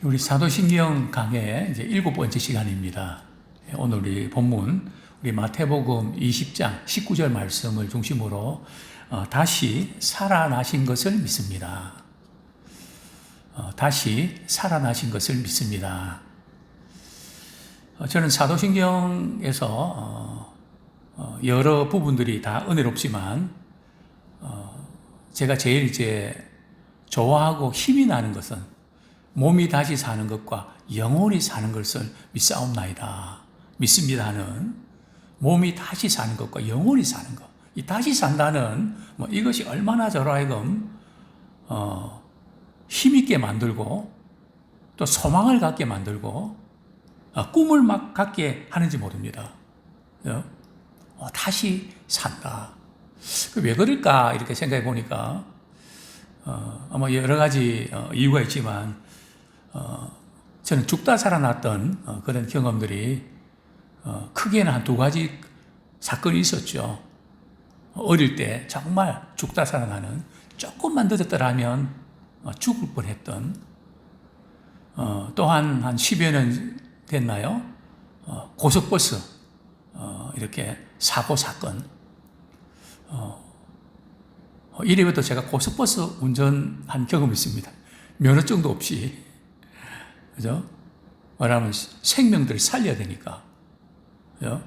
우리 사도신경 강의 이제 7번째 시간입니다. 오늘 우리 본문, 우리 마태복음 20장 19절 말씀을 중심으로 다시 살아나신 것을 믿습니다. 다시 살아나신 것을 믿습니다. 저는 사도신경에서 여러 부분들이 다 은혜롭지만 제가 제일 이제 좋아하고 힘이 나는 것은 몸이 다시 사는 것과 영혼이 사는 것을 믿사옵나이다. 믿습니다는 몸이 다시 사는 것과 영혼이 사는 것. 이 다시 산다는 이것이 얼마나 저로 하여금 힘있게 만들고 또 소망을 갖게 만들고 꿈을 막 갖게 하는지 모릅니다. 다시 산다. 왜 그럴까 이렇게 생각해 보니까 아마 여러 가지 이유가 있지만 저는 죽다 살아났던 그런 경험들이 크게는 한 두 가지 사건이 있었죠. 어릴 때 정말 죽다 살아나는, 조금만 늦었더라면 죽을 뻔했던, 또한 한 10여 년 됐나요? 고속버스 이렇게 사고 사건. 이래부터 제가 고속버스 운전한 경험이 있습니다. 면허증도 없이. 그죠? 말하면 생명들을 살려야 되니까. 그죠?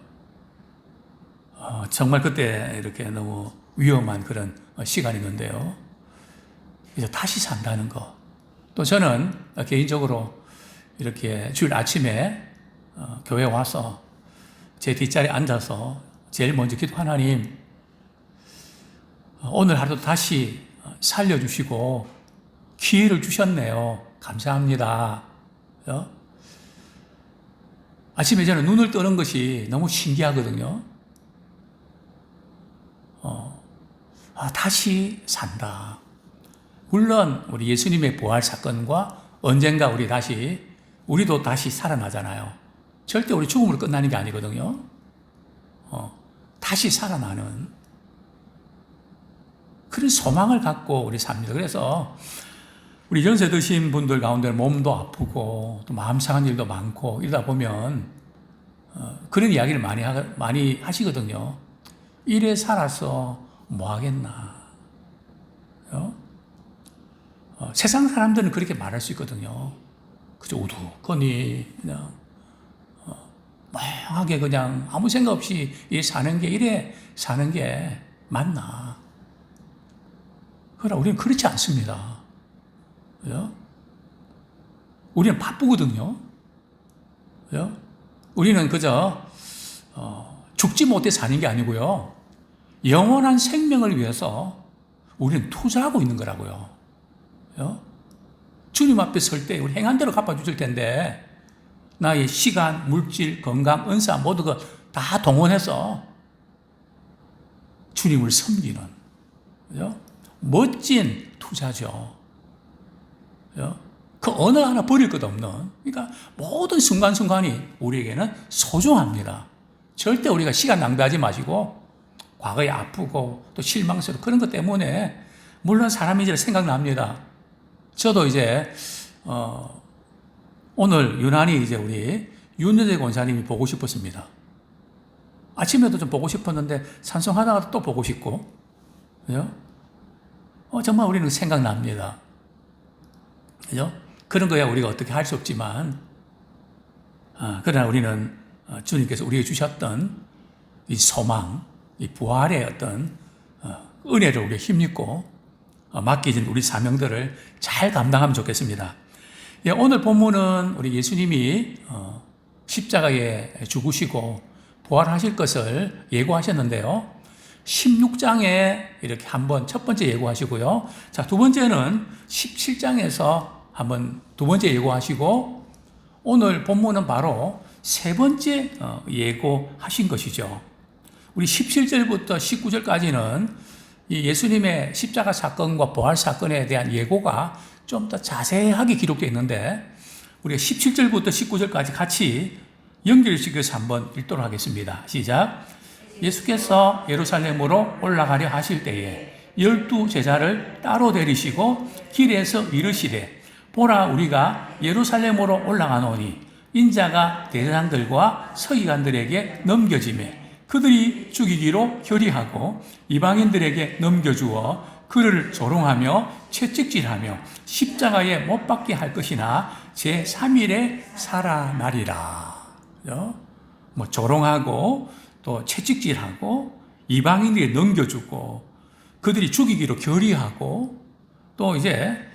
정말 그때 이렇게 너무 위험한 그런 시간이었는데요. 이제 다시 산다는 거. 또 저는 개인적으로 이렇게 주일 아침에 교회 와서 제 뒷자리에 앉아서 제일 먼저 기도, 하나님, 오늘 하루도 다시 살려주시고 기회를 주셨네요. 감사합니다. 아침에 저는 눈을 뜨는 것이 너무 신기하거든요. 다시 산다. 물론 우리 예수님의 부활 사건과 언젠가 우리도 다시 살아나잖아요. 절대 우리 죽음으로 끝나는 게 아니거든요. 다시 살아나는 그런 소망을 갖고 우리 삽니다. 그래서 우리 연세 드신 분들 가운데 몸도 아프고 또 마음 상한 일도 많고 이러다 보면 그런 이야기를 많이 하시거든요. 이래 살아서 뭐 하겠나. 세상 사람들은 그렇게 말할 수 있거든요. 그저 우두커니 그냥 멍하게 그냥 아무 생각 없이 이래 사는 게 맞나. 그러나 우리는 그렇지 않습니다. 그죠? 우리는 바쁘거든요. 그죠? 우리는 그저 죽지 못해 사는 게 아니고요. 영원한 생명을 위해서 우리는 투자하고 있는 거라고요. 그죠? 주님 앞에 설 때 우리 행한 대로 갚아주실 텐데 나의 시간, 물질, 건강, 은사 모두 다 동원해서 주님을 섬기는, 그죠? 멋진 투자죠. 그 어느 하나 버릴 것 없는, 그러니까 모든 순간순간이 우리에게는 소중합니다. 절대 우리가 시간 낭비하지 마시고 과거에 아프고 또 실망스러워 그런 것 때문에 물론 사람이 이제 생각납니다. 저도 이제 오늘 유난히 이제 우리 윤여재 권사님이 보고 싶었습니다. 아침에도 좀 보고 싶었는데 찬송하다가 또 보고 싶고, 그죠? 정말 우리는 생각납니다. 그죠? 그런 거야 우리가 어떻게 할 수 없지만, 그러나 우리는 주님께서 우리에게 주셨던 이 소망, 이 부활의 어떤 은혜를 우리가 힘입고 맡겨진 우리 사명들을 잘 감당하면 좋겠습니다. 오늘 본문은 우리 예수님이 십자가에 죽으시고 부활하실 것을 예고하셨는데요. 16장에 이렇게 한번 첫 번째 예고하시고요. 자, 두 번째는 17장에서 한번 두 번째 예고하시고 오늘 본문은 바로 세 번째 예고하신 것이죠. 우리 17절부터 19절까지는 이 예수님의 십자가 사건과 부활 사건에 대한 예고가 좀 더 자세하게 기록되어 있는데 우리가 17절부터 19절까지 같이 연결시켜서 한번 읽도록 하겠습니다. 시작. 예수께서 예루살렘으로 올라가려 하실 때에 12 제자를 따로 데리시고 길에서 이르시되 보라 우리가 예루살렘으로 올라가노니 인자가 대제사장들과 서기관들에게 넘겨지매 그들이 죽이기로 결의하고 이방인들에게 넘겨주어 그를 조롱하며 채찍질하며 십자가에 못 박게 할 것이나 제3일에 살아나리라. 뭐 조롱하고 또 채찍질하고 이방인들에게 넘겨주고 그들이 죽이기로 결의하고 또 이제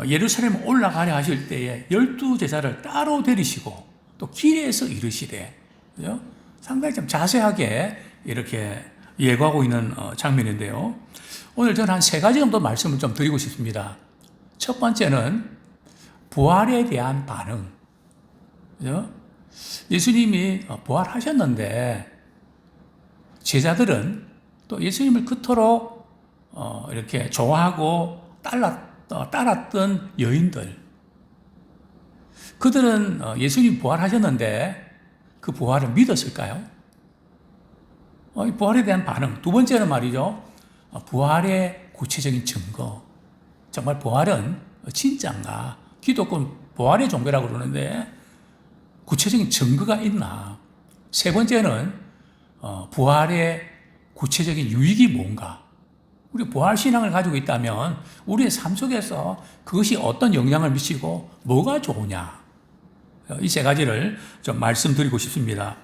예루살렘 올라가려 하실 때에 12제자를 따로 데리시고 또 길에서 이르시되, 그죠? 상당히 좀 자세하게 이렇게 예고하고 있는 장면인데요. 오늘 저는 한 3가지 정도 말씀을 좀 드리고 싶습니다. 첫 번째는 부활에 대한 반응. 그죠? 예수님이 부활하셨는데 제자들은 또 예수님을 그토록 이렇게 좋아하고 따랐던 여인들, 그들은 예수님 부활하셨는데 그 부활을 믿었을까요? 부활에 대한 반응. 두 번째는 말이죠, 부활의 구체적인 증거. 정말 부활은 진짜인가? 기독교는 부활의 종교라고 그러는데 구체적인 증거가 있나? 세 번째는 부활의 구체적인 유익이 뭔가? 우리 부활신앙을 가지고 있다면 우리의 삶 속에서 그것이 어떤 영향을 미치고 뭐가 좋으냐? 이 3가지를 좀 말씀드리고 싶습니다.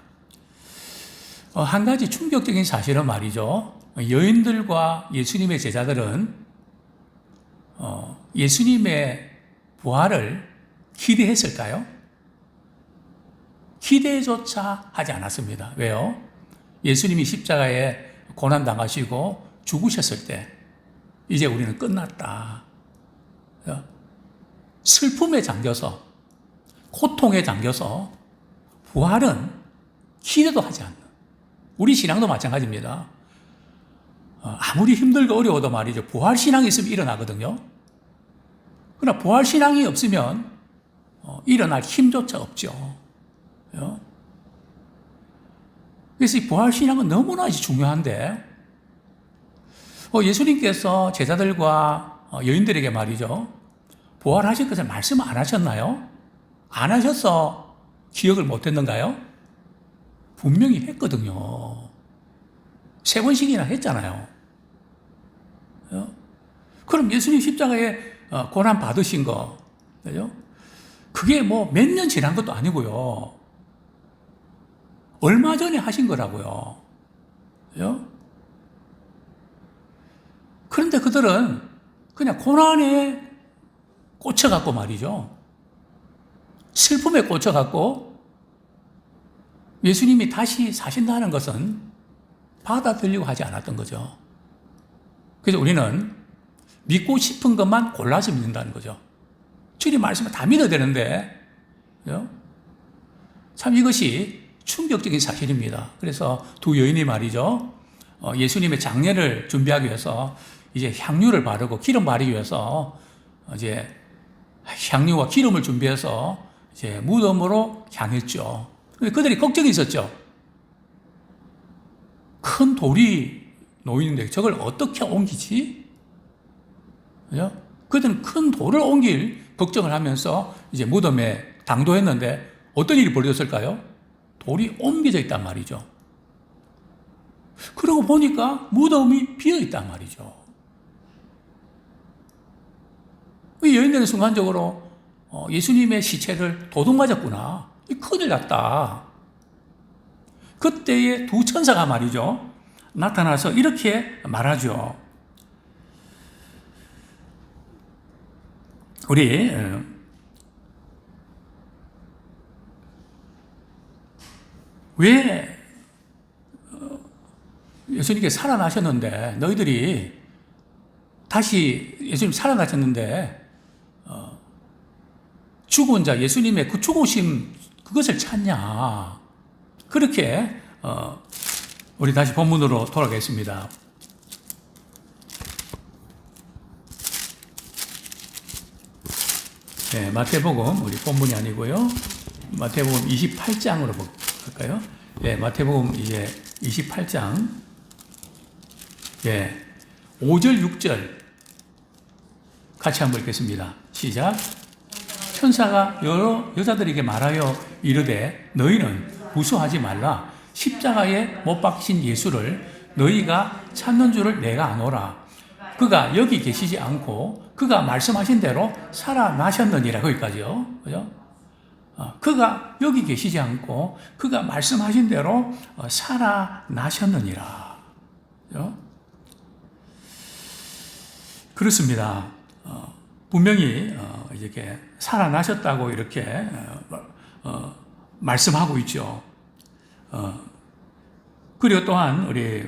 한 가지 충격적인 사실은 말이죠, 여인들과 예수님의 제자들은 예수님의 부활을 기대했을까요? 기대조차 하지 않았습니다. 왜요? 예수님이 십자가에 고난당하시고 죽으셨을 때 이제 우리는 끝났다. 슬픔에 잠겨서, 고통에 잠겨서 부활은 기대도 하지 않는, 우리 신앙도 마찬가지입니다. 아무리 힘들고 어려워도 말이죠, 부활신앙이 있으면 일어나거든요. 그러나 부활신앙이 없으면 일어날 힘조차 없죠. 그래서 이 부활신앙은 너무나 중요한데 예수님께서 제자들과 여인들에게 말이죠, 부활하실 것을 말씀 안 하셨나요? 안 하셔서 기억을 못 했는가요? 분명히 했거든요. 3번씩이나 했잖아요. 그럼 예수님 십자가에 고난 받으신 거, 그게 뭐 몇 년 지난 것도 아니고요. 얼마 전에 하신 거라고요. 그런데 그들은 그냥 고난에 꽂혀갖고 말이죠, 슬픔에 꽂혀갖고 예수님이 다시 사신다는 것은 받아들이려고 하지 않았던 거죠. 그래서 우리는 믿고 싶은 것만 골라서 믿는다는 거죠. 주님 말씀을 다 믿어야 되는데, 참 이것이 충격적인 사실입니다. 그래서 두 여인이 말이죠, 예수님의 장례를 준비하기 위해서 이제 향유를 바르고 기름 바르기 위해서 이제 향유와 기름을 준비해서 이제 무덤으로 향했죠. 근데 그들이 걱정이 있었죠. 큰 돌이 놓이는데 저걸 어떻게 옮기지? 그죠? 그들은 큰 돌을 옮길 걱정을 하면서 이제 무덤에 당도했는데 어떤 일이 벌어졌을까요? 돌이 옮겨져 있단 말이죠. 그러고 보니까 무덤이 비어 있단 말이죠. 이 여인들은 순간적으로 예수님의 시체를 도둑 맞았구나, 큰일 났다. 그때의 두 천사가 말이죠, 나타나서 이렇게 말하죠. 우리 왜 예수님께서 살아나셨는데, 너희들이 다시 예수님 살아나셨는데 죽은 자 예수님의 그 죽으심 그것을 찾냐? 그렇게 우리 다시 본문으로 돌아가겠습니다. 네, 마태복음, 우리 본문이 아니고요, 마태복음 28장으로 볼까요? 네, 마태복음 이제 28장, 예, 5절, 6절 같이 한번 읽겠습니다. 시작. 천사가 여러 여자들에게 말하여 이르되 너희는 무수하지 말라. 십자가에 못 박힌 예수를 너희가 찾는 줄을 내가 아노라. 그가 여기 계시지 않고 그가 말씀하신 대로 살아나셨느니라. 거기까지요. 그죠? 그가 여기 계시지 않고 그가 말씀하신 대로 살아나셨느니라. 그죠? 그렇습니다. 분명히 이렇게 살아나셨다고 이렇게 말씀하고 있죠. 그리고 또한 우리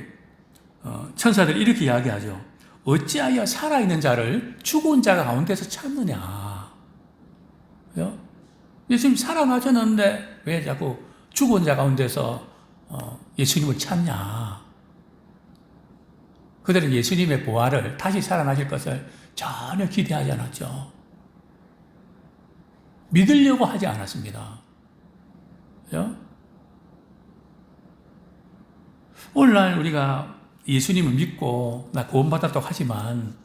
천사들이 이렇게 이야기하죠. 어찌하여 살아있는 자를 죽은 자 가운데서 찾느냐. 그죠? 예수님 살아나셨는데 왜 자꾸 죽은 자 가운데서 예수님을 찾냐. 그들은 예수님의 부활을 다시 살아나실 것을 전혀 기대하지 않았죠. 믿으려고 하지 않았습니다. 그죠? 오늘날 우리가 예수님을 믿고 나 구원받았다고 하지만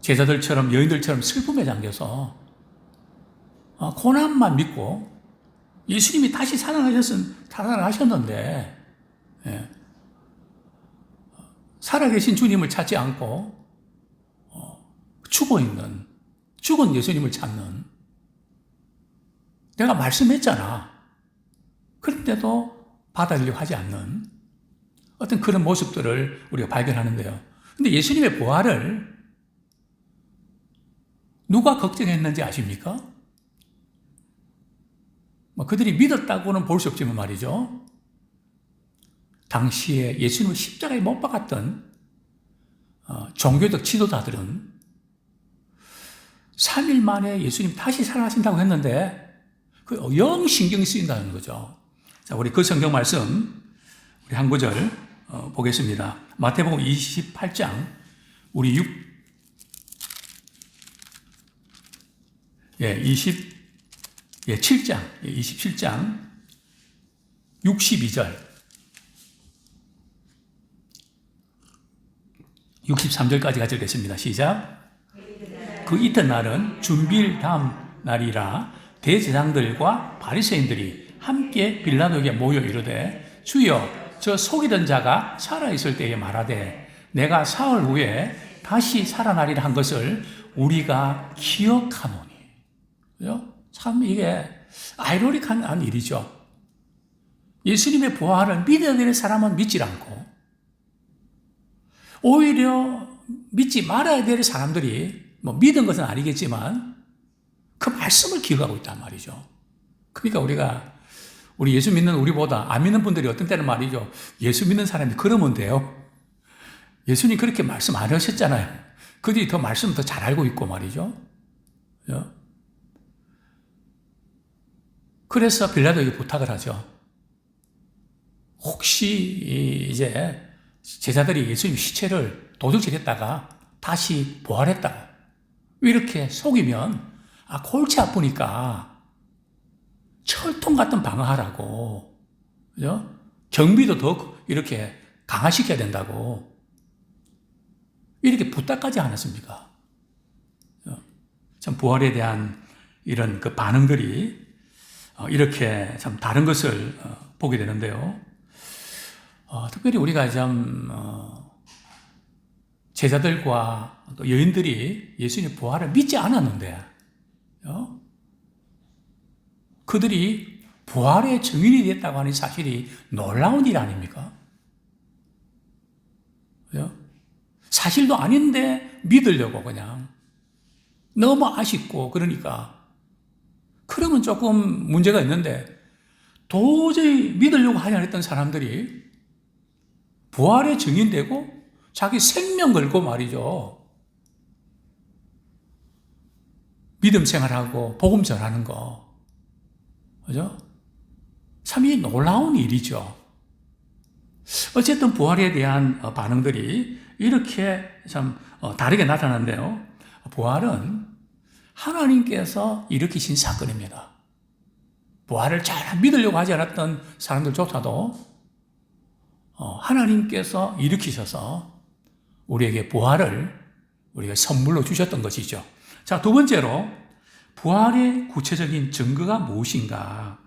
제자들처럼 여인들처럼 슬픔에 잠겨서 고난만 믿고 예수님이 다시 살아나셨는데 예, 살아계신 주님을 찾지 않고 죽어있는 죽은 예수님을 찾는, 내가 말씀했잖아. 그런데도 받아들이려고 하지 않는 어떤 그런 모습들을 우리가 발견하는데요. 근데 예수님의 부활을 누가 걱정했는지 아십니까? 그들이 믿었다고는 볼 수 없지만 말이죠. 당시에 예수님을 십자가에 못 박았던 종교적 지도자들은 3일 만에 예수님 다시 살아나신다고 했는데 영 신경이 쓰인다는 거죠. 자, 우리 그 성경 말씀 우리 한 구절 보겠습니다. 마태복음 28장 우리 27장 62절 63절까지 같이 읽겠습니다. 시작. 그 이튿날은 준비일 다음 날이라 대제사장들과 바리새인들이 함께 빌라도에게 모여 이르되 주여 저 속이던 자가 살아있을 때에 말하되 내가 사흘 후에 다시 살아나리라 한 것을 우리가 기억하노니. 그죠? 참 이게 아이러니한 일이죠. 예수님의 부활을 믿어야 될 사람은 믿지 않고 오히려 믿지 말아야 될 사람들이 믿은 것은 아니겠지만 그 말씀을 기억하고 있단 말이죠. 그러니까 우리 예수 믿는 우리보다 안 믿는 분들이 어떤 때는 말이죠. 예수 믿는 사람이 그러면 돼요. 예수님 그렇게 말씀 안 하셨잖아요. 그들이 더 말씀 더 잘 알고 있고 말이죠. 그래서 빌라도에게 부탁을 하죠. 혹시 이제 제자들이 예수님 시체를 도둑질했다가 다시 부활했다가 이렇게 속이면 골치 아프니까 철통 같은 방어하라고, 그죠? 경비도 더 이렇게 강화시켜야 된다고 이렇게 부탁까지 안 했습니까? 참 부활에 대한 이런 그 반응들이 이렇게 참 다른 것을 보게 되는데요. 특별히 우리가 좀 제자들과 또 여인들이 예수님의 부활을 믿지 않았는데 그들이 부활의 증인이 됐다고 하는 사실이 놀라운 일 아닙니까? 사실도 아닌데 믿으려고 그냥 너무 아쉽고 그러니까 그러면 조금 문제가 있는데 도저히 믿으려고 하지 않았던 사람들이 부활의 증인되고 자기 생명 걸고 말이죠. 믿음 생활하고 복음 전하는 거. 그죠? 참 이 놀라운 일이죠. 어쨌든 부활에 대한 반응들이 이렇게 참 다르게 나타나는데요. 부활은 하나님께서 일으키신 사건입니다. 부활을 잘 믿으려고 하지 않았던 사람들조차도 하나님께서 일으키셔서 우리에게 부활을 우리가 선물로 주셨던 것이죠. 자, 두 번째로 부활의 구체적인 증거가 무엇인가?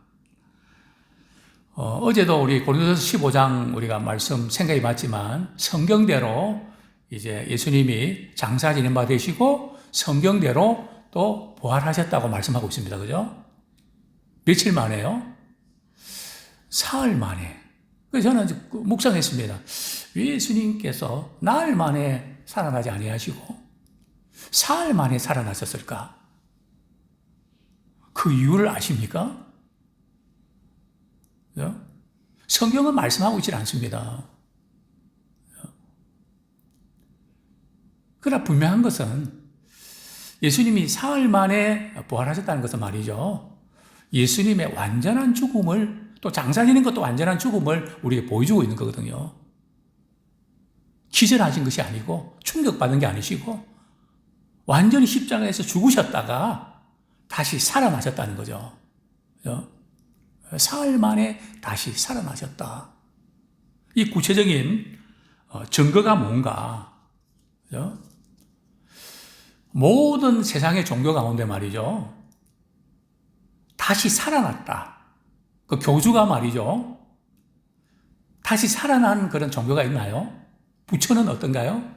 어제도 우리 고린도서 15장 우리가 말씀 생각해 봤지만 성경대로 이제 예수님이 장사 지낸 바 되시고 성경대로 또 부활하셨다고 말씀하고 있습니다. 그죠? 며칠 만에요? 사흘 만에. 그래서 저는 묵상했습니다. 왜 예수님께서 나흘 만에 살아나지 아니하시고 사흘 만에 살아나셨을까? 그 이유를 아십니까? 성경은 말씀하고 있지 않습니다. 그러나 분명한 것은 예수님이 사흘 만에 부활하셨다는 것은 말이죠. 예수님의 완전한 죽음을 또 장사 지는 것도 완전한 죽음을 우리에게 보여주고 있는 거거든요. 기절하신 것이 아니고 충격받은 게 아니시고 완전히 십자가에서 죽으셨다가 다시 살아나셨다는 거죠. 사흘 만에 다시 살아나셨다. 이 구체적인 증거가 뭔가? 모든 세상의 종교 가운데 말이죠. 다시 살아났다. 그 교주가 말이죠. 다시 살아난 그런 종교가 있나요? 부처는 어떤가요?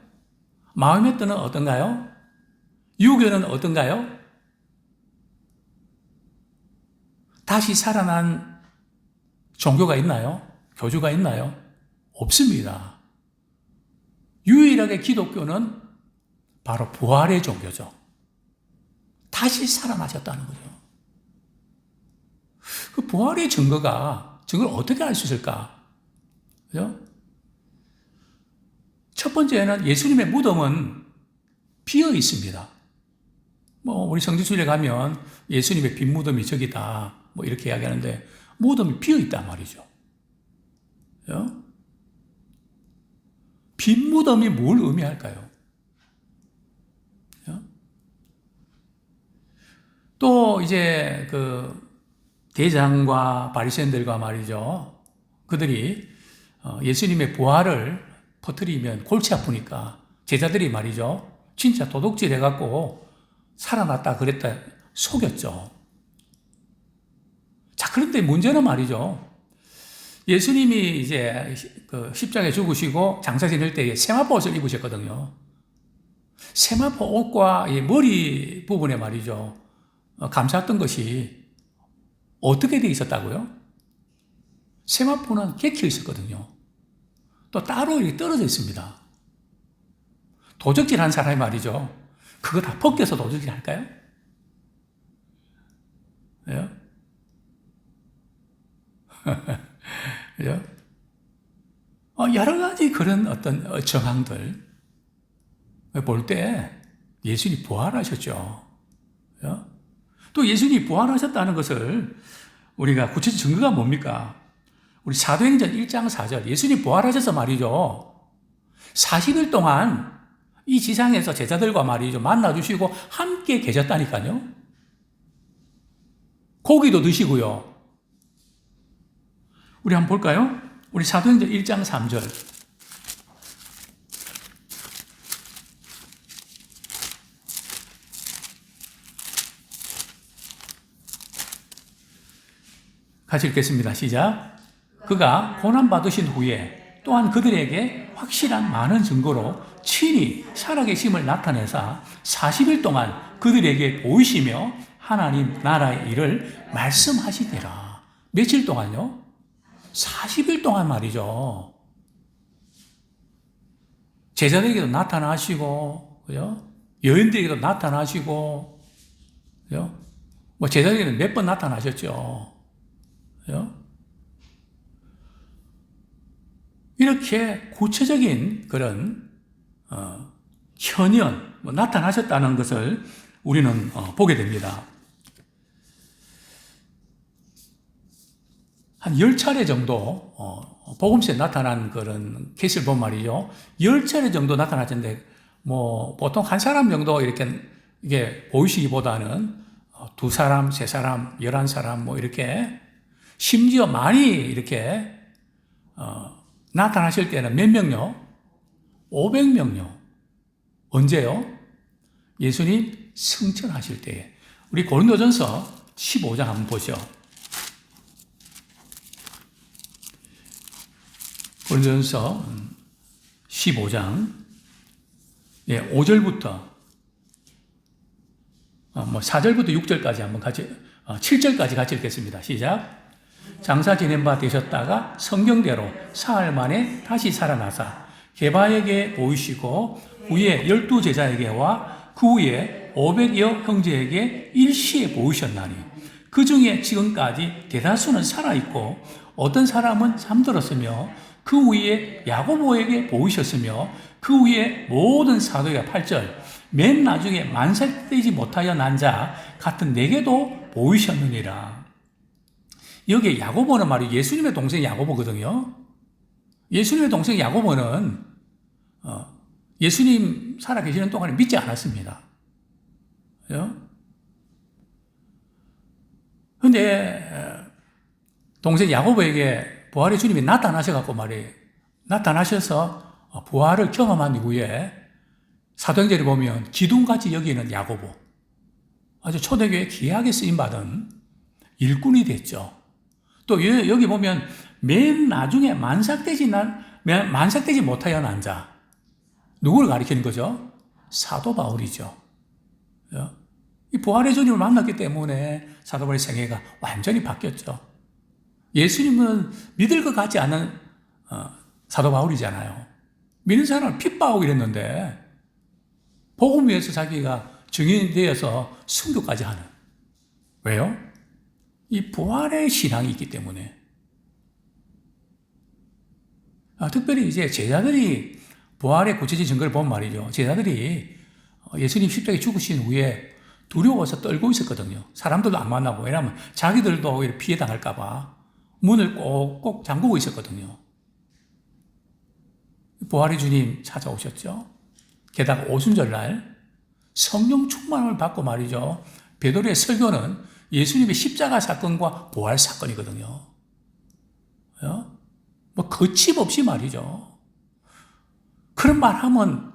마호메트는 어떤가요? 유교는 어떤가요? 다시 살아난 종교가 있나요? 교주가 있나요? 없습니다. 유일하게 기독교는 바로 부활의 종교죠. 다시 살아나셨다는 거죠. 그 부활의 증거를 어떻게 알 수 있을까? 그죠? 첫 번째는 예수님의 무덤은 비어 있습니다. 우리 성지순례 가면 예수님의 빈 무덤이 저기다. 이렇게 이야기하는데, 무덤이 비어 있단 말이죠. 빈 무덤이 뭘 의미할까요? 또 이제 대장과 바리새인들과 말이죠. 그들이 예수님의 부활을 퍼뜨리면 골치 아프니까 제자들이 말이죠. 진짜 도둑질 해갖고 살아났다 그랬다 속였죠. 자, 그런데 문제는 말이죠. 예수님이 이제 십자가에 죽으시고 장사 지낼 때에 세마포 옷을 입으셨거든요. 세마포 옷과 이 머리 부분에 말이죠. 감쌌던 것이 어떻게 되어 있었다고요? 세마포는 객혀 있었거든요. 또 따로 이렇게 떨어져 있습니다. 도적질 한 사람이 말이죠. 그거 다 벗겨서 도적질 할까요? 예? 여러 가지 그런 어떤 정황들 볼 때 예수님이 부활하셨죠. 또 예수님이 부활하셨다는 것을 우리가 구체적 증거가 뭡니까? 우리 사도행전 1장 4절 예수님이 부활하셔서 말이죠. 40일 동안 이 지상에서 제자들과 말이죠. 만나주시고 함께 계셨다니까요. 고기도 드시고요. 우리 한번 볼까요? 우리 사도행전 1장 3절. 같이 읽겠습니다. 시작. 그가 고난받으신 후에 또한 그들에게 확실한 많은 증거로 친히 살아계심을 나타내사 40일 동안 그들에게 보이시며 하나님 나라의 일을 말씀하시니라. 며칠 동안요? 40일 동안 말이죠. 제자들에게도 나타나시고, 그죠? 여인들에게도 나타나시고, 그죠? 제자들에게는 몇 번 나타나셨죠. 그죠? 이렇게 구체적인 그런, 현현, 나타나셨다는 것을 우리는 보게 됩니다. 한 10차례 정도, 복음서에 나타난 그런 케이스를 보면 말이죠. 10차례 정도 나타났는데, 보통 한 사람 정도 이게 보이시기보다는 2사람, 3사람, 11사람, 이렇게, 심지어 많이 이렇게, 나타나실 때는 몇 명요? 500명요. 언제요? 예수님 승천하실 때에. 우리 고린도전서 15장 한번 보죠. 고린도전서 15장 5절부터 4절부터 6절까지 한번 같이 7절까지 같이 읽겠습니다. 시작. 장사 지낸 바 되셨다가 성경대로 사흘 만에 다시 살아나사 게바에게 보이시고 후에 12제자에게와 그 후에 500여 형제에게 일시에 보이셨나니 그 중에 지금까지 대다수는 살아있고 어떤 사람은 잠들었으며 그 후에 야고보에게 보이셨으며 그 후에 모든 사도가 8절 맨 나중에 만삭되지 못하여 난 자 같은 내게도 보이셨느니라. 여기에 야고보는 말이 예수님의 동생 야고보거든요. 예수님의 동생 야고보는 예수님 살아계시는 동안에 믿지 않았습니다. 그런데 동생 야고보에게 부활의 주님이 나타나셔갖고 말이에요. 나타나셔서 부활을 경험한 이후에 사도행전에 보면 기둥같이 여기는 야고보, 아주 초대교회 귀하게 쓰임받은 일꾼이 됐죠. 또 여기 보면 맨 나중에 만삭되지 못하여 난 자, 누구를 가리키는 거죠? 사도 바울이죠. 이 부활의 주님을 만났기 때문에 사도 바울의 생애가 완전히 바뀌었죠. 예수님은 믿을 것 같지 않은 사도 바울이잖아요. 믿는 사람을 핍박하고 이랬는데 복음 위해서 자기가 증인이 되어서 순교까지 하는. 왜요? 이 부활의 신앙이 있기 때문에. 특별히 이제 제자들이 부활의 구체적인 증거를 보면 말이죠. 제자들이 예수님 십자가에 죽으신 후에 두려워서 떨고 있었거든요. 사람들도 안 만나고. 왜냐하면 자기들도 피해 당할까봐 문을 꼭꼭 잠그고 있었거든요. 부활의 주님 찾아오셨죠. 게다가 오순절날 성령 충만을 받고 말이죠. 베드로의 설교는 예수님의 십자가 사건과 부활 사건이거든요. 거침없이 말이죠. 그런 말 하면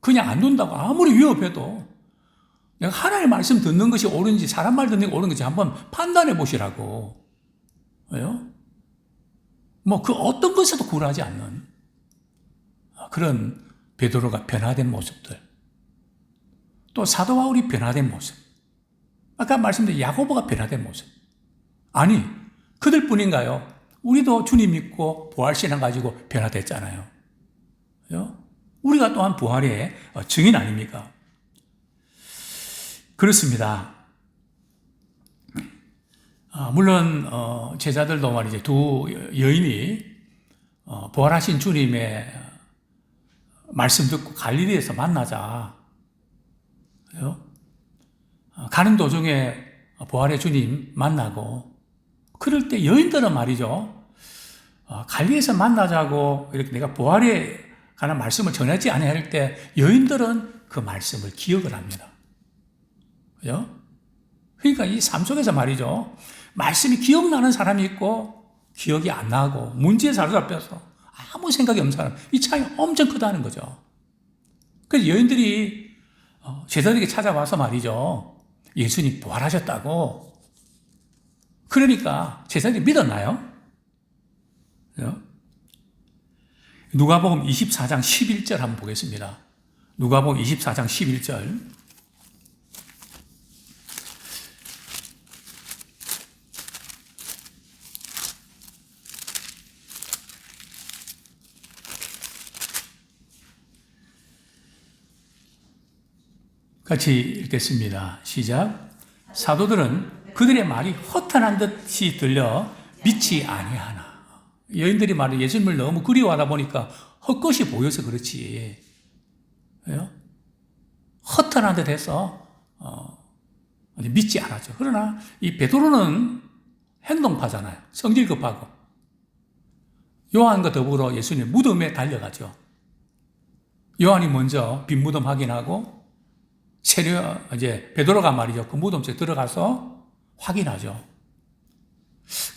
그냥 안 된다고 아무리 위협해도 내가 하나님의 말씀 듣는 것이 옳은지 사람 말 듣는 게 옳은 건지 한번 판단해 보시라고. 왜요? 그 어떤 것에도 굴하지 않는 그런 베드로가 변화된 모습들. 또 사도 바울이 변화된 모습. 아까 말씀드린 야고보가 변화된 모습. 아니, 그들뿐인가요? 우리도 주님 믿고 부활신앙 가지고 변화됐잖아요. 우리가 또한 부활의 증인 아닙니까? 그렇습니다. 물론 제자들도 말이죠. 두 여인이 부활하신 주님의 말씀 듣고 갈릴리에서 만나자. 가는 도중에 부활의 주님 만나고 그럴 때 여인들은 말이죠. 갈릴리에서 만나자고 이렇게 내가 부활에 관한 말씀을 전하지 않아야 할 때 여인들은 그 말씀을 기억을 합니다. 그죠? 그러니까 이 삶 속에서 말이죠. 말씀이 기억나는 사람이 있고 기억이 안 나고 문제에 사로잡혀서 아무 생각이 없는 사람. 이 차이가 엄청 크다는 거죠. 그래서 여인들이 제자들에게 찾아와서 말이죠. 예수님 부활하셨다고. 그러니까 제자들이 믿었나요? 누가복음 24장 11절 한번 보겠습니다. 누가복음 24장 11절. 같이 읽겠습니다. 시작. 사도들은 그들의 말이 허탄한 듯이 들려 믿지 아니하나. 여인들이 말을 예수님을 너무 그리워하다 보니까 헛것이 보여서 그렇지. 허탄한 듯 해서 믿지 않았죠. 그러나 이 베드로는 행동파잖아요. 성질급하고. 요한과 더불어 예수님 무덤에 달려가죠. 요한이 먼저 빈 무덤 확인하고 이제 베드로가 말이죠. 그 무덤 속에 들어가서 확인하죠.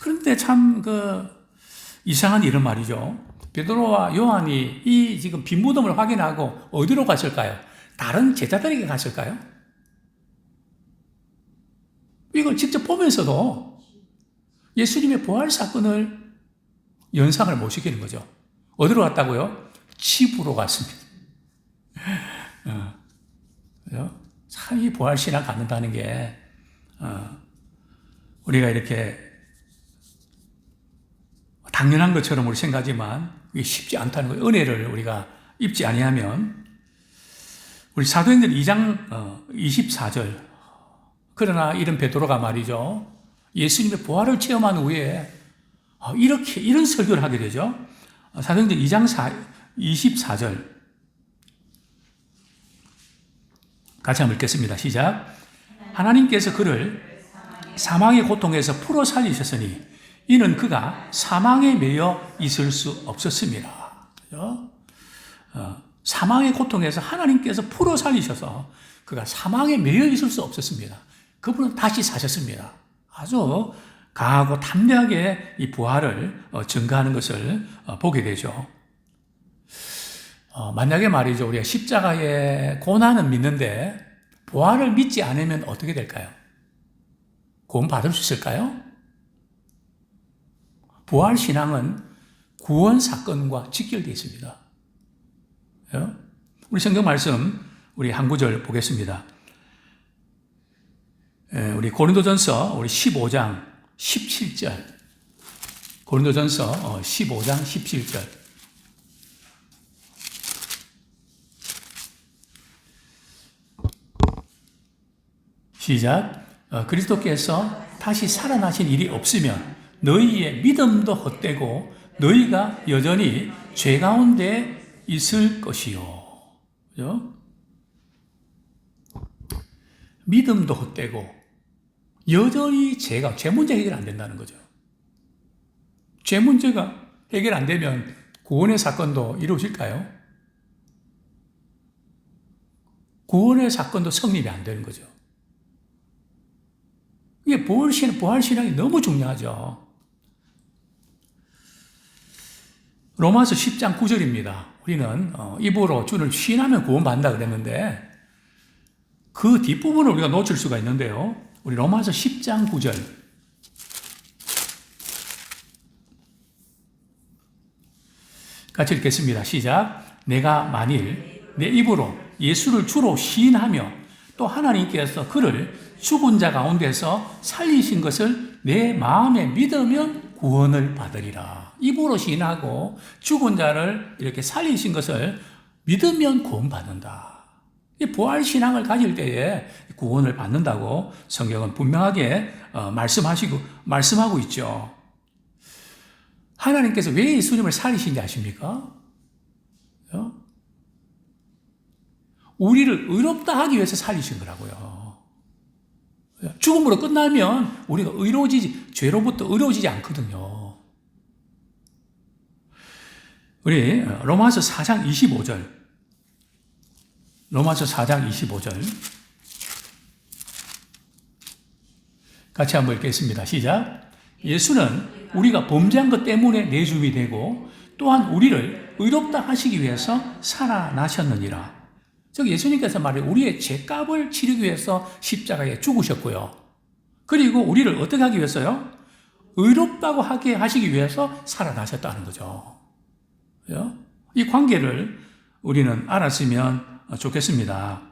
그런데 참 이상한 일은 말이죠. 베드로와 요한이 이 지금 빈 무덤을 확인하고 어디로 갔을까요? 다른 제자들에게 갔을까요? 이걸 직접 보면서도 예수님의 부활 사건을 연상을 못 시키는 거죠. 어디로 갔다고요? 집으로 갔습니다. 참 이 부활신앙 갖는다는 게 우리가 이렇게 당연한 것처럼 우리 생각하지만 이게 쉽지 않다는 거예요. 은혜를 우리가 입지 아니하면 우리 사도행전 2장 24절 그러나 이런 베드로가 말이죠. 예수님의 부활을 체험한 후에 이런 설교를 하게 되죠. 사도행전 2장 24절 같이 한번 읽겠습니다. 시작. 하나님께서 그를 사망의 고통에서 풀어 살리셨으니 이는 그가 사망에 매여 있을 수 없었습니다. 사망의 고통에서 하나님께서 풀어 살리셔서 그가 사망에 매여 있을 수 없었습니다. 그분은 다시 사셨습니다. 아주 강하고 담대하게 이 부활을 증거하는 것을 보게 되죠. 만약에 말이죠, 우리가 십자가의 고난은 믿는데 부활을 믿지 않으면 어떻게 될까요? 구원 받을 수 있을까요? 부활 신앙은 구원 사건과 직결되어 있습니다. 우리 성경 말씀 우리 한 구절 보겠습니다. 우리 고린도전서 우리 15장 17절 고린도전서 15장 17절 시작. 그리스도께서 다시 살아나신 일이 없으면 너희의 믿음도 헛되고 너희가 여전히 죄 가운데 있을 것이요. 그죠? 믿음도 헛되고 여전히 죄 문제 해결 안 된다는 거죠. 죄 문제가 해결 안 되면 구원의 사건도 이루어질까요? 구원의 사건도 성립이 안 되는 거죠. 이게 부활신앙이 너무 중요하죠. 로마서 10장 9절입니다. 우리는 입으로 주를 시인하면 구원받는다 그랬는데 그 뒷부분을 우리가 놓칠 수가 있는데요. 우리 로마서 10장 9절 같이 읽겠습니다. 시작. 내가 만일 내 입으로 예수를 주로 시인하며 또 하나님께서 그를 죽은 자 가운데서 살리신 것을 내 마음에 믿으면 구원을 받으리라. 입으로 시인하고 죽은 자를 이렇게 살리신 것을 믿으면 구원받는다. 이 부활신앙을 가질 때에 구원을 받는다고 성경은 분명하게 말씀하고 있죠. 하나님께서 왜 예수님을 살리신지 아십니까? 우리를 의롭다 하기 위해서 살리신 거라고요. 죽음으로 끝나면 우리가 죄로부터 의로워지지 않거든요. 우리 로마서 4장 25절. 로마서 4장 25절. 같이 한번 읽겠습니다. 시작. 예수는 우리가 범죄한 것 때문에 내줌이 되고 또한 우리를 의롭다 하시기 위해서 살아나셨느니라. 즉 예수님께서 말해요. 우리의 죄값을 치르기 위해서 십자가에 죽으셨고요. 그리고 우리를 어떻게 하기 위해서요? 의롭다고 하게 하시기 위해서 살아나셨다는 거죠. 이 관계를 우리는 알았으면 좋겠습니다.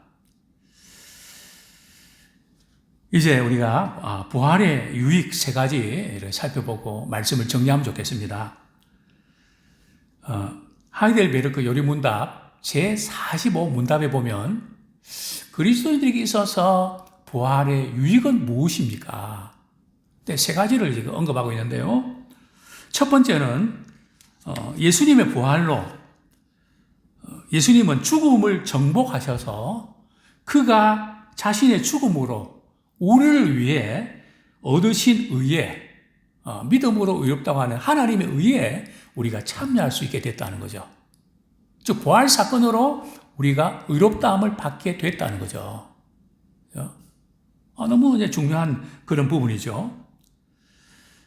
이제 우리가 부활의 유익 세 가지를 살펴보고 말씀을 정리하면 좋겠습니다. 하이델베르크 요리문답 제45문답에 보면 그리스도인들에게 있어서 부활의 유익은 무엇입니까? 세 가지를 지금 언급하고 있는데요. 첫 번째는 예수님의 부활로 예수님은 죽음을 정복하셔서 그가 자신의 죽음으로 우리를 위해 얻으신 의에 믿음으로 의롭다고 하는 하나님의 의에 우리가 참여할 수 있게 됐다는 거죠. 즉 부활 사건으로 우리가 의롭다함을 받게 됐다는 거죠. 너무 이제 중요한 그런 부분이죠.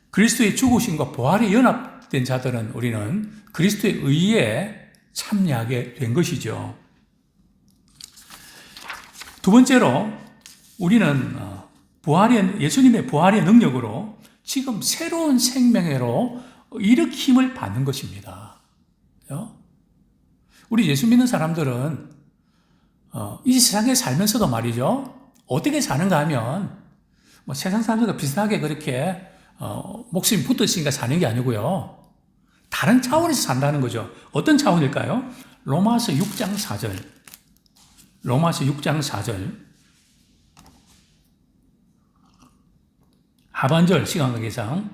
그리스도의 죽으심과 부활에 연합된 자들은 우리는 그리스도의 의에 참여하게 된 것이죠. 두 번째로 우리는 예수님의 부활의 능력으로 지금 새로운 생명회로 일으킴을 받는 것입니다. 우리 예수 믿는 사람들은 이 세상에 살면서도 말이죠. 어떻게 사는가 하면 뭐 세상 사람들과 비슷하게 그렇게 목숨이 붙어 있으니까 사는 게 아니고요. 다른 차원에서 산다는 거죠. 어떤 차원일까요? 로마서 6장 4절. 로마서 6장 4절. 하반절 시간 관계상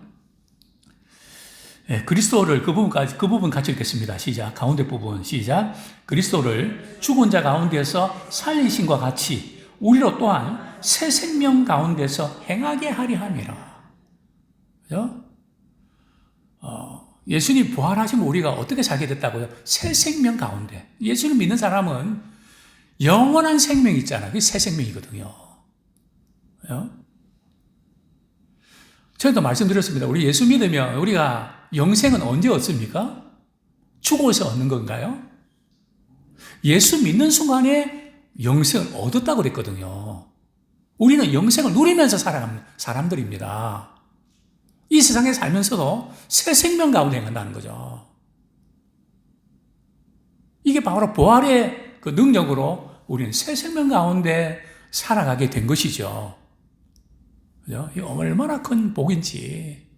그리스도를 그 부분 같이 읽겠습니다. 시작. 가운데 부분 시작. 그리스도를 죽은 자 가운데서 살리신과 같이 우리로 또한 새 생명 가운데서 행하게 하리 함이라. 그죠? 예수님 부활하시면 우리가 어떻게 살게 됐다고요? 새 생명 가운데. 예수를 믿는 사람은 영원한 생명이 있잖아요. 그게 새 생명이거든요. 그죠? 저희도 말씀드렸습니다. 우리 예수 믿으면 우리가 영생은 언제 얻습니까? 죽어서 얻는 건가요? 예수 믿는 순간에 영생을 얻었다고 그랬거든요. 우리는 영생을 누리면서 살아가는 사람들입니다. 이 세상에 살면서도 새 생명 가운데 행한다는 거죠. 이게 바로 부활의 그 능력으로 우리는 새 생명 가운데 살아가게 된 것이죠. 그죠? 이 얼마나 큰 복인지.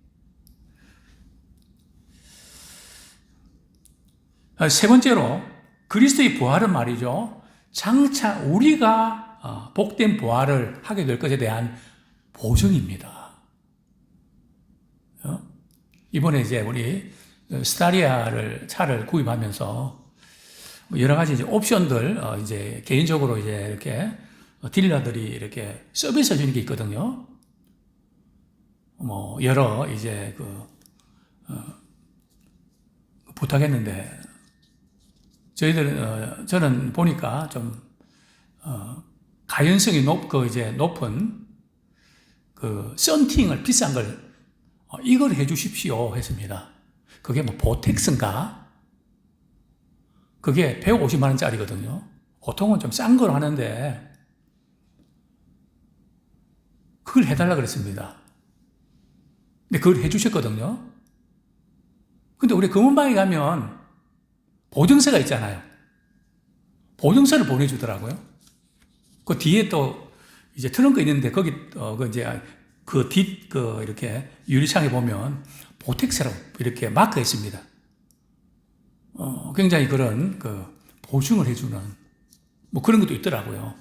세 번째로 그리스도의 부활은 말이죠. 장차 우리가 복된 부활을 하게 될 것에 대한 보증입니다. 이번에 이제 우리 스타리아를 차를 구입하면서 여러 가지 이제 옵션들 이제 개인적으로 이제 이렇게 딜러들이 이렇게 서비스 해주는 게 있거든요. 뭐 여러 이제 부탁했는데 저는 보니까 좀 가연성이 높은 썬팅을 비싼 걸 이걸 해주십시오 했습니다. 그게 뭐 보텍스인가? 그게 150만 원짜리거든요. 보통은 좀 싼 걸 하는데 그걸 해달라 그랬습니다. 근데 그걸 해주셨거든요. 근데 우리 검은방에 가면 보증서가 있잖아요. 보증서를 보내주더라고요. 그 뒤에 또 이제 트렁크 있는데 거기 이렇게 유리창에 보면 보텍스라고 이렇게 마크가 있습니다. 굉장히 그런 보증을 해주는 뭐 그런 것도 있더라고요.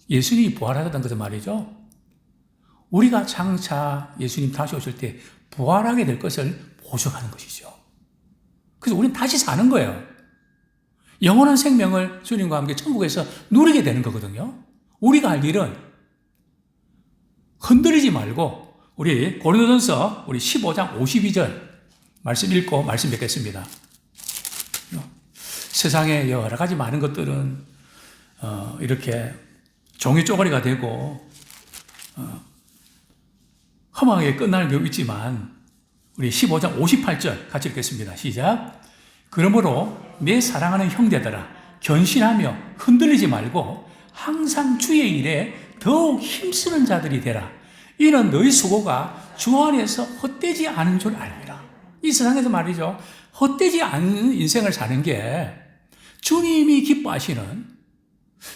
예수님이 부활하셨다는 것은 말이죠. 우리가 장차 예수님 다시 오실 때 부활하게 될 것을 보증하는 것이죠. 그래서 우리는 다시 사는 거예요. 영원한 생명을 주님과 함께 천국에서 누리게 되는 거거든요. 우리가 할 일은 흔들리지 말고 우리 고린도전서 우리 15장 52절 말씀 읽고 말씀 뵙겠습니다. 세상에 여러 가지 많은 것들은 이렇게 종이 쪼가리가 되고 험하게 끝날 경우 있지만 우리 15장 58절 같이 읽겠습니다. 시작. 그러므로 내 사랑하는 형제들아 견신하며 흔들리지 말고 항상 주의 일에 더욱 힘쓰는 자들이 되라. 이는 너희 수고가 주 안에서 헛되지 않은 줄 알미라. 이 세상에서 말이죠. 헛되지 않은 인생을 사는 게 주님이 기뻐하시는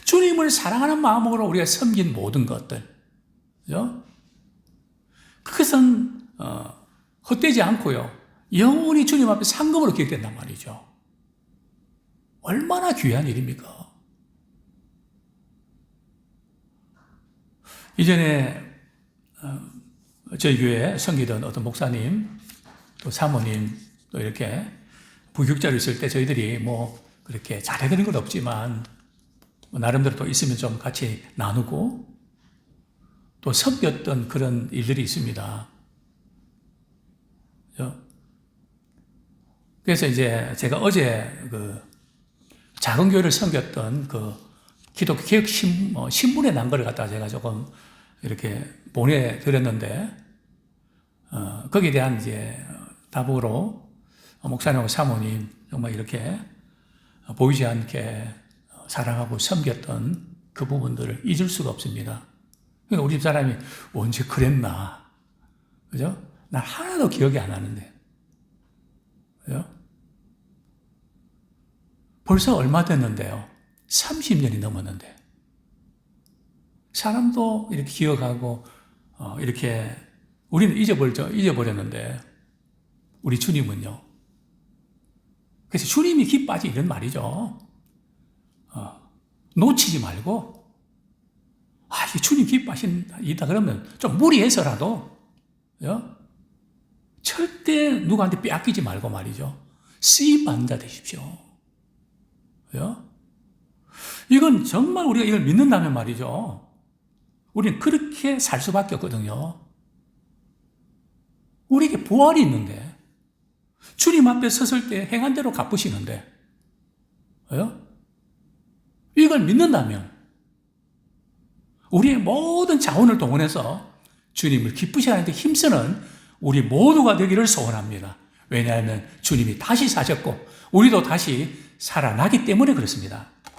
주님을 사랑하는 마음으로 우리가 섬긴 모든 것들. 그죠? 그것은 헛되지 않고요. 영원히 주님 앞에 상급으로 기억된단 말이죠. 얼마나 귀한 일입니까? 이전에 저희 교회에 섬기던 어떤 목사님, 또 사모님, 또 이렇게 부교육자로 있을 때 저희들이 뭐 그렇게 잘해드린 건 없지만 나름대로 또 있으면 좀 같이 나누고 또 섬겼던 그런 일들이 있습니다. 그래서 이제 제가 어제 작은 교회를 섬겼던 기독교 개혁 신문에 난 거를 갖다가 제가 조금 이렇게 보내드렸는데, 거기에 대한 이제 답으로 목사님하고 사모님 정말 이렇게 보이지 않게 사랑하고 섬겼던 그 부분들을 잊을 수가 없습니다. 그러니까 우리 집사람이 언제 그랬나? 그죠? 난 하나도 기억이 안 나는데. 그죠? 벌써 얼마 됐는데요? 30년이 넘었는데. 사람도 이렇게 기억하고, 이렇게, 우리는 잊어버렸는데, 우리 주님은요. 그래서 주님이 기뻐하지 이런 말이죠. 놓치지 말고, 이 주님 기뻐하신다 그러면 좀 무리해서라도, 그죠? 절대 누구한테 빼앗기지 말고 말이죠. 쓰임받는 자 되십시오. 그죠? 이건 정말 우리가 이걸 믿는다면 말이죠. 우리는 그렇게 살 수밖에 없거든요. 우리에게 부활이 있는데, 주님 앞에 섰을 때 행한 대로 갚으시는데, 그죠? 이걸 믿는다면, 우리의 모든 자원을 동원해서 주님을 기쁘시게 하는데 힘쓰는 우리 모두가 되기를 소원합니다. 왜냐하면 주님이 다시 사셨고, 우리도 다시 살아나기 때문에 그렇습니다.